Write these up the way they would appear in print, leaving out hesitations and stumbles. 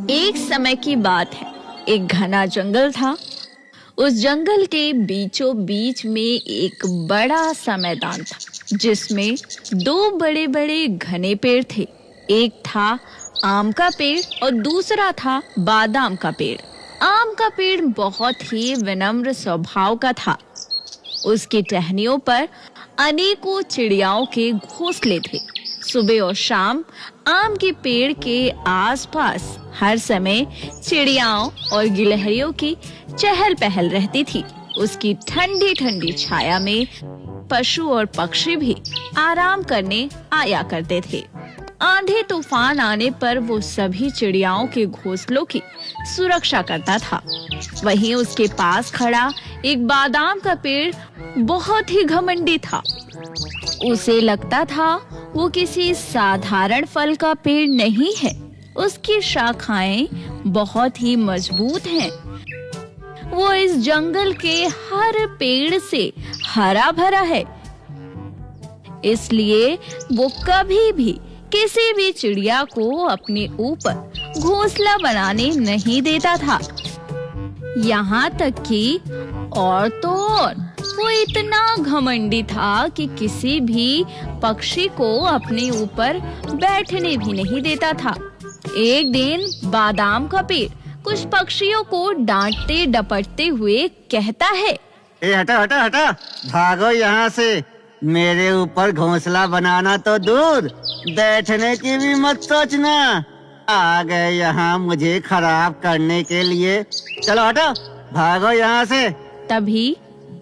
एक समय की बात है। एक घना जंगल था। उस जंगल के बीचों बीच में एक बड़ा सा मैदान था जिसमें दो बड़े बड़े घने पेड़ थे। एक था आम का पेड़ और दूसरा था बादाम का पेड़। आम का पेड़ बहुत ही विनम्र स्वभाव का था। उसकी टहनियों पर अनेकों चिड़ियाओं के घोंसले थे। सुबह और शाम आम के पेड़ के आसपास हर समय चिड़ियाओं और गिलहरियों की चहल पहल रहती थी। उसकी ठंडी ठंडी छाया में पशु और पक्षी भी आराम करने आया करते थे। आंधी तूफान आने पर वो सभी चिड़ियाओं के घोंसलों की सुरक्षा करता था। वहीं उसके पास खड़ा एक बादाम का पेड़ बहुत ही घमंडी था। उसे लगता था वो किसी साधारण फल का पेड़ नहीं है। उसकी शाखाएं बहुत ही मजबूत हैं। वो इस जंगल के हर पेड़ से हरा भरा है, इसलिए वो कभी भी किसी भी चिड़िया को अपने ऊपर घोंसला बनाने नहीं देता था। यहाँ तक कि और तो और वो इतना घमंडी था कि किसी भी पक्षी को अपने ऊपर बैठने भी नहीं देता था। एक दिन बादाम का पेड़ कुछ पक्षियों को डांटते डपटते हुए कहता है, ए हटा हटा हटा, भागो यहाँ से। मेरे ऊपर घोंसला बनाना तो दूर, बैठने की भी मत सोचना। आ गए यहाँ मुझे खराब करने के लिए। चलो हटो, भागो यहाँ से। तभी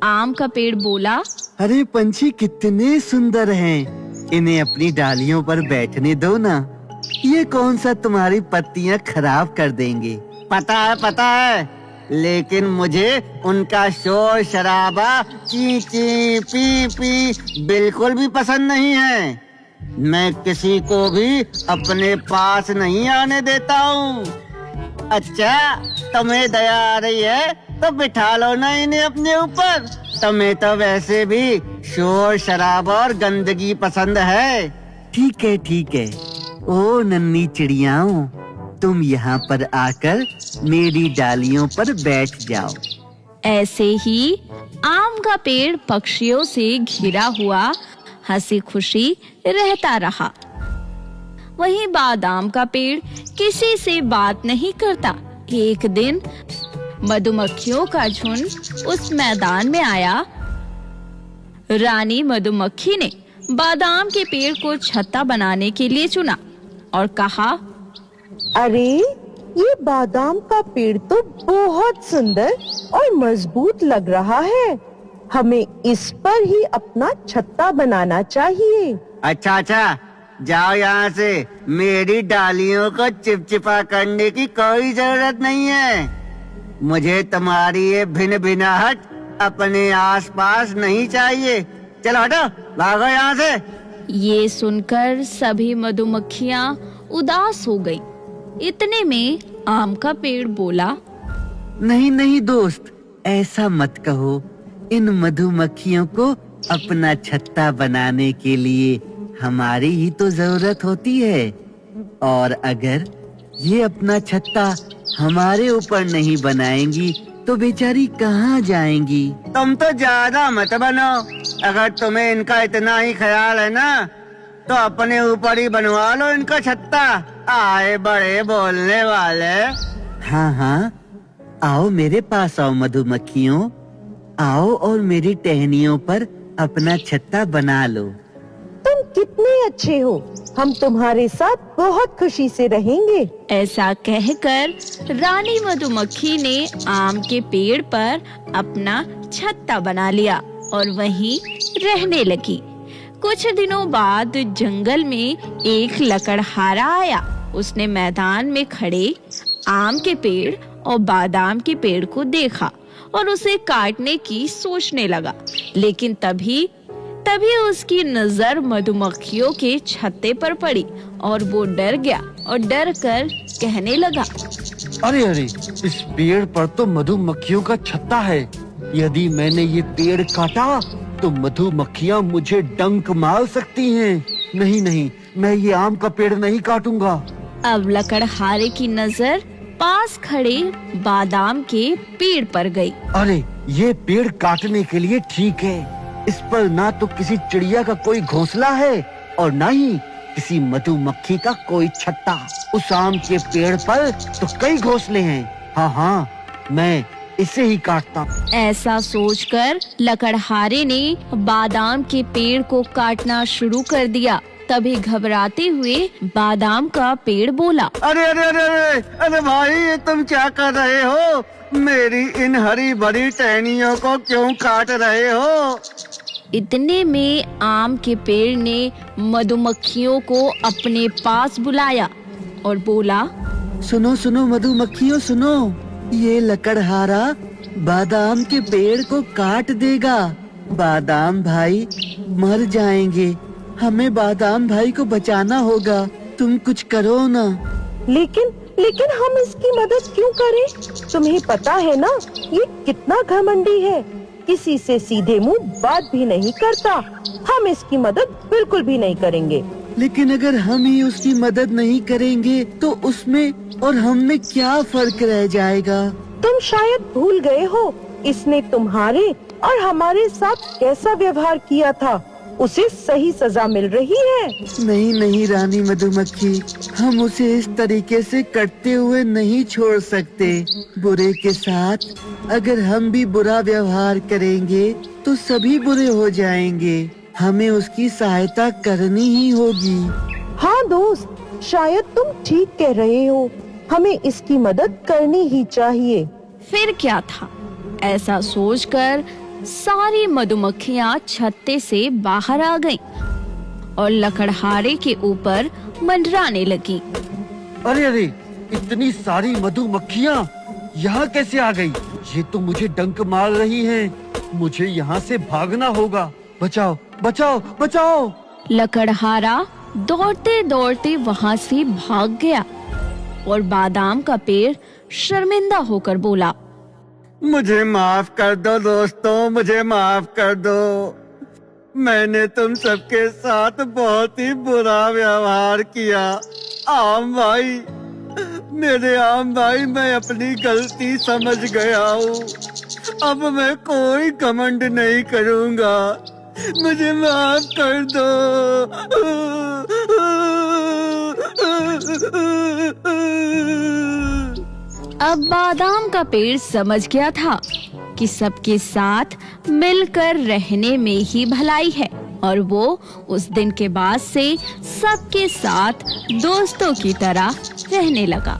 आम का पेड़ बोला, अरे पंछी कितने सुंदर हैं, इन्हें अपनी डालियों पर बैठने दो ना। ये कौन सा तुम्हारी पत्तियाँ खराब कर देंगे। पता है, लेकिन मुझे उनका शोर शराबा, ची ची पी पी बिल्कुल भी पसंद नहीं है। मैं किसी को भी अपने पास नहीं आने देता हूँ। अच्छा, तुम्हें दया आ रही है तो बिठा लो ना इन्हें अपने ऊपर। तुम्हें तो वैसे भी शोर शराबा और गंदगी पसंद है। ठीक है। ओ नन्ही चिड़ियाओं, तुम यहाँ पर आकर मेरी डालियों पर बैठ जाओ। ऐसे ही आम का पेड़ पक्षियों से घिरा हुआ हंसी खुशी रहता रहा। वहीं बादाम का पेड़ किसी से बात नहीं करता। एक दिन मधुमक्खियों का झुंड उस मैदान में आया। रानी मधुमक्खी ने बादाम के पेड़ को छत्ता बनाने के लिए चुना और कहा, अरे ये बादाम का पेड़ तो बहुत सुंदर और मजबूत लग रहा है। हमें इस पर ही अपना छत्ता बनाना चाहिए। अच्छा, जाओ यहाँ से। मेरी डालियों को चिपचिपा करने की कोई जरूरत नहीं है। मुझे तुम्हारी ये भिन भिनाहट अपने आसपास नहीं चाहिए। चलो हटो, भागो यहाँ से। ये सुनकर सभी मधुमक्खियाँ उदास हो गई। इतने में आम का पेड़ बोला, नहीं दोस्त, ऐसा मत कहो। इन मधुमक्खियों को अपना छत्ता बनाने के लिए हमारी ही तो जरूरत होती है, और अगर ये अपना छत्ता हमारे ऊपर नहीं बनाएंगी तो बेचारी कहाँ जाएंगी। तुम तो ज्यादा मत बनो। अगर तुम्हें इनका इतना ही ख्याल है ना, तो अपने ऊपर ही बनवा लो इनका छत्ता। आए बड़े बोलने वाले। हाँ, आओ मेरे पास आओ मधुमक्खियों, आओ और मेरी टहनियों पर अपना छत्ता बना लो। तुम कितने अच्छे हो, हम तुम्हारे साथ बहुत खुशी से रहेंगे। ऐसा कहकर रानी मधुमक्खी ने आम के पेड़ पर अपना छत्ता बना लिया और वहीं रहने लगी। कुछ दिनों बाद जंगल में एक लकड़हारा आया। उसने मैदान में खड़े आम के पेड़ और बादाम के पेड़ को देखा और उसे काटने की सोचने लगा। लेकिन तभी उसकी नजर मधुमक्खियों के छत्ते पर पड़ी और वो डर गया और डर कर कहने लगा, अरे इस पेड़ पर तो मधुमक्खियों का छत्ता है। यदि मैंने ये पेड़ काटा तो मधुमक्खियाँ मुझे डंक मार सकती हैं। नहीं, मैं ये आम का पेड़ नहीं काटूंगा। अब लकड़हारे की नजर पास खड़े बादाम के पेड़ पर गई। अरे ये पेड़ काटने के लिए ठीक है। इस पर ना तो किसी चिड़िया का कोई घोंसला है और ना ही किसी मधुमक्खी का कोई छत्ता। उस आम के पेड़ पर तो कई घोंसले हैं। हाँ, मैं इसे ही काटता हूँ। ऐसा सोचकर लकड़हारे ने बादाम के पेड़ को काटना शुरू कर दिया। तभी घबराते हुए बादाम का पेड़ बोला, अरे अरे अरे अरे अरे भाई, ये तुम क्या कर रहे हो? मेरी इन हरी भरी टहनियों को क्यों काट रहे हो? इतने में आम के पेड़ ने मधुमक्खियों को अपने पास बुलाया और बोला, सुनो सुनो मधुमक्खियों सुनो, ये लकड़हारा बादाम के पेड़ को काट देगा। बादाम भाई मर जाएंगे। हमें बादाम भाई को बचाना होगा। तुम कुछ करो ना। लेकिन हम इसकी मदद क्यों करें? तुम्हें पता है ना ये कितना घमंडी है, किसी से सीधे मुंह बात भी नहीं करता। हम इसकी मदद बिल्कुल भी नहीं करेंगे। लेकिन अगर हम ही उसकी मदद नहीं करेंगे तो उसमें और हम में क्या फर्क रह जाएगा? तुम शायद भूल गए हो इसने तुम्हारे और हमारे साथ कैसा व्यवहार किया था। उसे सही सजा मिल रही है। नहीं नहीं रानी मधुमक्खी, हम उसे इस तरीके से कटते हुए नहीं छोड़ सकते। बुरे के साथ अगर हम भी बुरा व्यवहार करेंगे तो सभी बुरे हो जाएंगे। हमें उसकी सहायता करनी ही होगी। हाँ दोस्त, शायद तुम ठीक कह रहे हो। हमें इसकी मदद करनी ही चाहिए। फिर क्या था? ऐसा सोचकर सारी मधुमक्खियाँ छत्ते से बाहर आ गईं और लकड़हारे के ऊपर मंडराने लगी। अरे इतनी सारी मधुमक्खियाँ यहाँ कैसे आ गई? ये तो मुझे डंक मार रही हैं। मुझे यहाँ से भागना होगा। बचाओ बचाओ बचाओ। लकड़हारा दौड़ते दौड़ते वहाँ से भाग गया और बादाम का पेड़ शर्मिंदा होकर बोला, मुझे माफ कर दो दोस्तों, मुझे माफ कर दो। मैंने तुम सबके साथ बहुत ही बुरा व्यवहार किया। आम भाई, मेरे आम भाई, मैं अपनी गलती समझ गया हूँ। अब मैं कोई घमंड नहीं करूँगा। मुझे माफ कर दो। अब बादाम का पेड़ समझ गया था कि सबके साथ मिलकर रहने में ही भलाई है और वो उस दिन के बाद से सबके साथ दोस्तों की तरह रहने लगा।